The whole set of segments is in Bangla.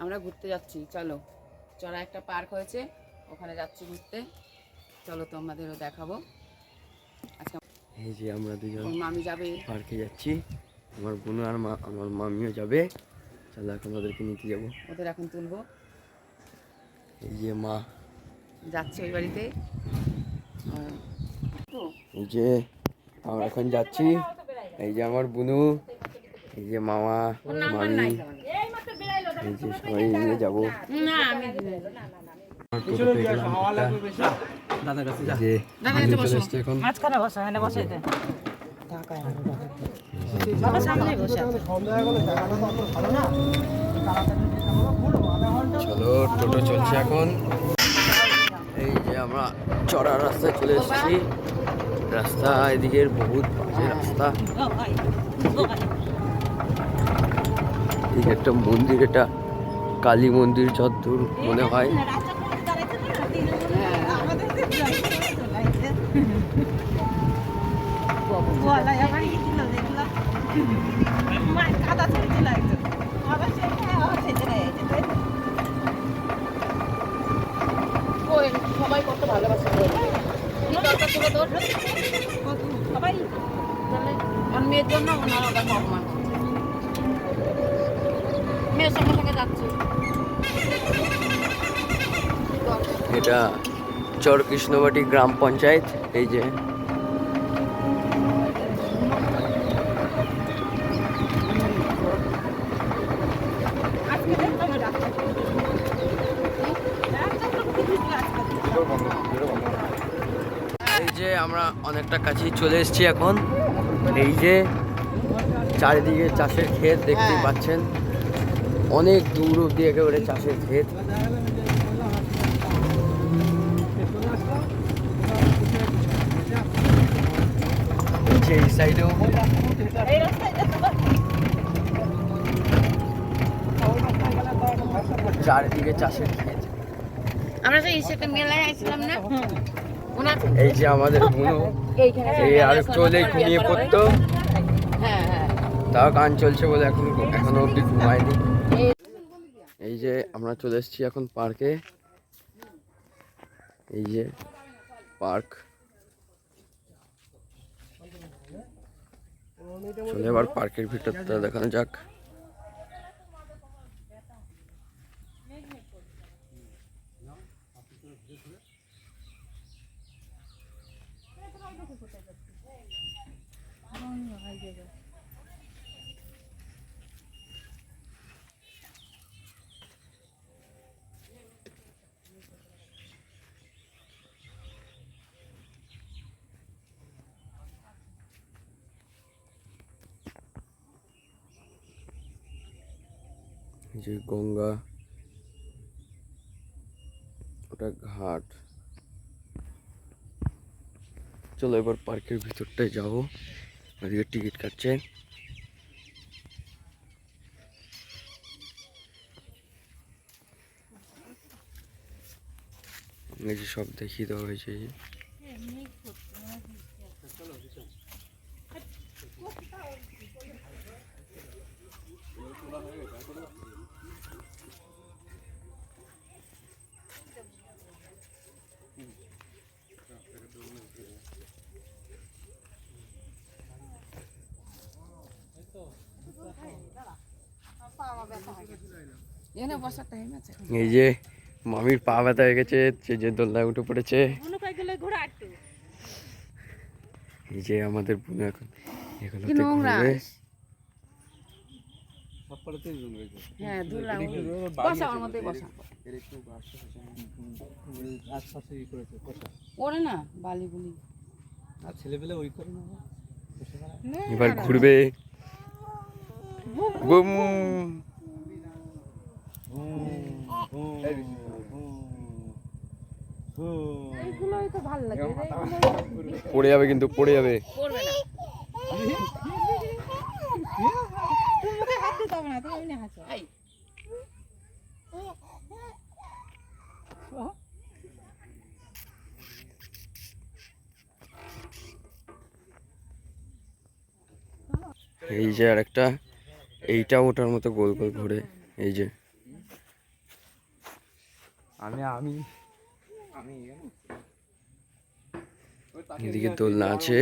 আমরা ঘুরতে যাচ্ছি, চলো। চড়া একটা পার্ক হয়েছে, ওখানে যাচ্ছি ঘুরতে, চলো তোমাদেরও দেখাবো। আজকে এই যে আমরা দুজন মামি যাবে পার্কে যাচ্ছি, আমার বোন আর আমার মামিও যাবে। চলো এখন ওদেরকে নিতে যাবো, ওদের এখন তুলবো। এই যে মা যাচ্ছে ওই বাড়িতে। এই যে আমরা এখন যাচ্ছি, এই যে আমার বুনু, এই যে মামা মামি, এই যে সবাই নিয়ে যাবো। চলো টোটো চলছে এখন। এই যে আমরা চড়ার রাস্তায় চলে এসেছি। রাস্তা এদিকের বহুত বাজে রাস্তা। এদিকে একটা মন্দির, এটা কালী মন্দির যতদূর মনে হয়। সবাই কত ভালোবাসে, মেয়ের জন্য ওনারা ওটাকে অপমান করছে। মেয়ের সঙ্গে সঙ্গে যাচ্ছে। এটা চর কৃষ্ণবাটি গ্রাম পঞ্চায়েত। এই যে আমরা অনেকটা কাছেই চলে এসেছি এখন। এই যে চারিদিকে চাষের ক্ষেত দেখতেই পাচ্ছেন, অনেক দূর অব্দি একেবারে চাষের ক্ষেত। এই সাইডেও চারিদিকে চাষের ক্ষেত। আমরা তো ইসেতে মেলায় আসছিলাম না, এই যে আমাদের বুনু, এই আর চলে ঘুমিয়ে পড়তো, তাও গান চলছে বলে এখনো অব্দি ঘুমায়নি। এই যে আমরা চলে এসেছি এখন পার্কে। এই যে পার্ক, চলে এবার পার্কের ভিতরটা দেখানো যাক। যে গঙ্গা, ওটা ঘাট। চলো এবার পার্কের ভিতরটায় যাবো, ওদিকে টিকিট কাটছে। এই যে সব দেখিয়ে দেওয়া হয়েছে। এই যে মামির পা ব্যথা হয়ে গেছে, যে দোলনায় উঠে পড়েছে। এই যে আমাদের বোন এখন এগুলোতে ঘুরবে। এবার ঘুরবে। পড়ে যাবে, কিন্তু পড়ে যাবে। এই যে আর একটা, এইটা ওটার মতো গোল গোল ঘুরে। এই যে এদিকে দোলনা আছে,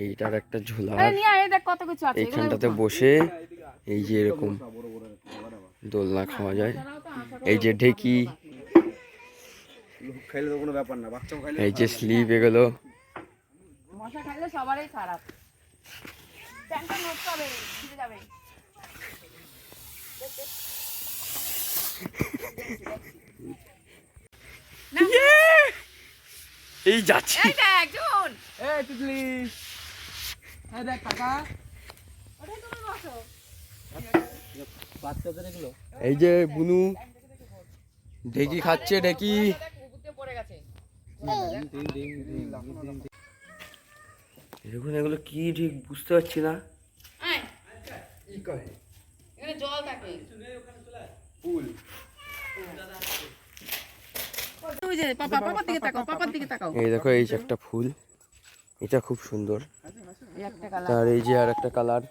এইটার একটা ঝোলা, আরে নিয়ে আয়, দেখ কত কিছু আছে। এইখানটাতে বসে এই যে এরকম দোলনা খাওয়া যায়। এই যে ঢেকি, এই যে স্লিপ, এগুলো মশা খাইলে সবারই খারাপ। প্যান্টটা নষ্ট হবে, ছিঁড়ে যাবে। এই যাচ্ছে। এই দেখ জুন, এই তিতলি, এই দেখ কাকা, ওটাই তুমি বসো। বাচ্চাদের এগুলো এই যে বুনু ঢেকি খাচ্ছে, ঢেকি। দেখ কুকুরতে পড়ে গেছে। দেখুন এগুলো কি ঠিক বুঝতে পারছি না। আয়, এখানে জল থাকে। ওই যে পাপার দিকে তাকাও, পাপার দিকে তাকাও। এই দেখো এই যে একটা ফুল, এটা খুব সুন্দর। এই একটা কালার, তার এই যে আর একটা কালার,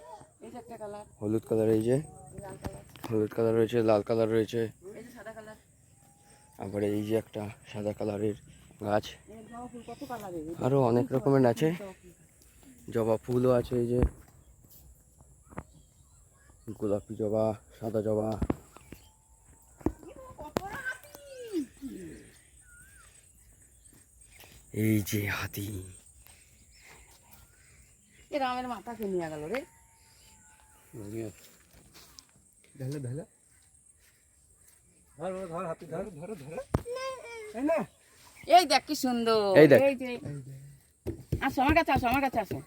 এই যে একটা কালার, হলুদ কালার, এই যে লাল কালার, হলুদ কালার রয়েছে, লাল কালার রয়েছে, এই যে সাদা কালার। আবার এই যে একটা সাদা কালারের গাছ, এই জবা ফুল কত কালারের। আরো অনেক রকমের আছে, জবা ফুলও আছে, এই যে গোলাপি জবা, সাদা জবা। এই যে হাতি, এ রামের মাথাকে নিয়ে গেল রে। ধরে ধরে ধর ধর হাতি ধর ধর ধর, এই না এই দেখ কি সুন্দর। এই দেখ। যে আসো আমার কাছে, আসো আমার কাছে, আসো।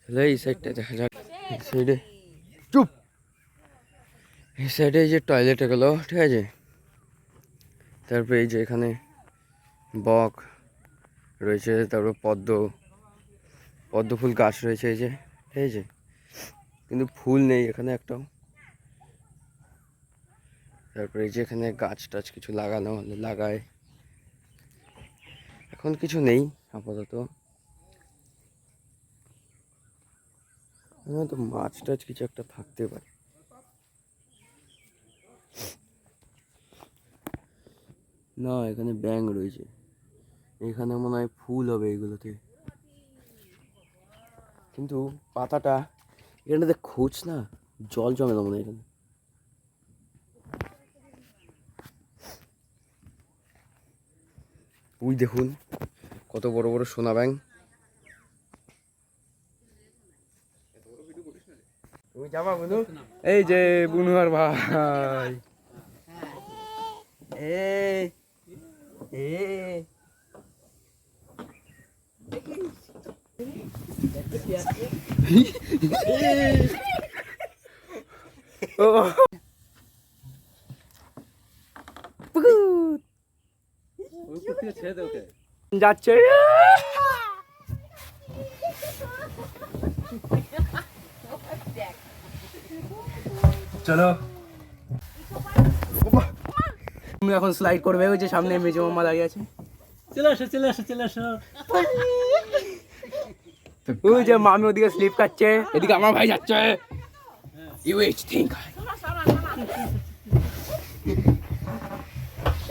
তাহলে এই সাইডটা দেখা যাক, এই সাইডে চুপ, এই সাইডে এই যে টয়লেট এগুলো, ঠিক আছে। তারপরে এই যে এখানে বক রয়েছে, তারপর পদ্ম ফুল গাছ রয়েছে, এই যে, ঠিক আছে, কিন্তু ফুল নেই এখানে একটাও। তারপরে এই যে এখানে গাছ টাছ কিছু লাগানো হলে লাগায়, এখন কিছু নেই আপাতত। তো মাছ টাছ কিছু একটা থাকতে পারে। না, এখানে ব্যাঙ রয়েছে, এখানে মনে হয় ফুল হবে এগুলোতে, কিন্তু পাতাটা এখানটাতে খোঁজ না, জল জমে না মনে হয় এখানে। ওই দেখুন কত বড় বড় সোনা ব্যাঙ। তুমি যাবা বুনু? এই যে বুনু আর ভাই, ছেড়ে দে ওকে। যাচ্ছে। চলো, তুমি এখন স্লাইড করবে, ওই যে সামনে মেজো মামা দাঁড়িয়ে আছে। চলে আসো চলে আসো চলে আসো। ওই যে মামি ওদিকে স্লিপ কাটছে, এদিকে আমার ভাই যাচ্ছে। ইউ উইচ থিংক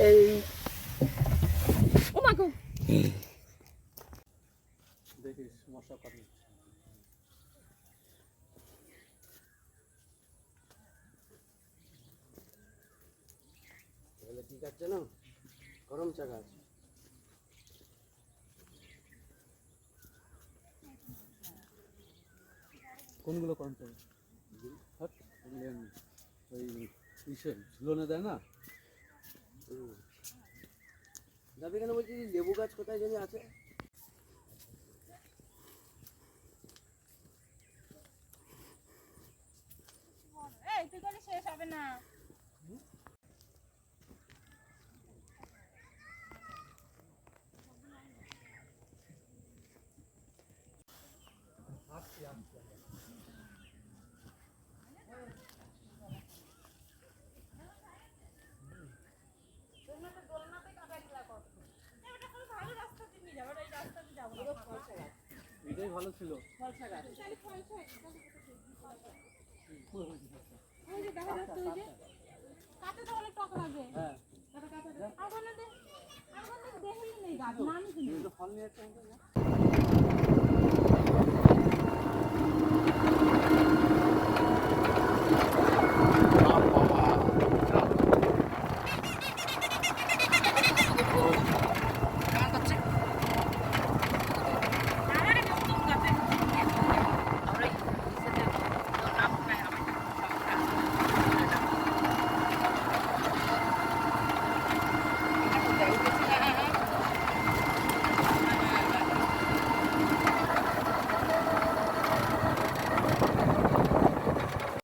এই ও মা গো, দেখিস মশা কামড়ে। ঠিক আছে না, গরম চা গাছ। কোনগুলো কম চাই? ওই ইসে ঝুলনে দেয় না। যাবে কেন বলছি, লেবু গাছ কোথায় জানি আছে। এই তুই করে শেষ হবে না। এটাই ভালো ছিল। ওই যে দেখা যাচ্ছে, ওই যে কাছে তো অনেক টক লাগে। হ্যাঁ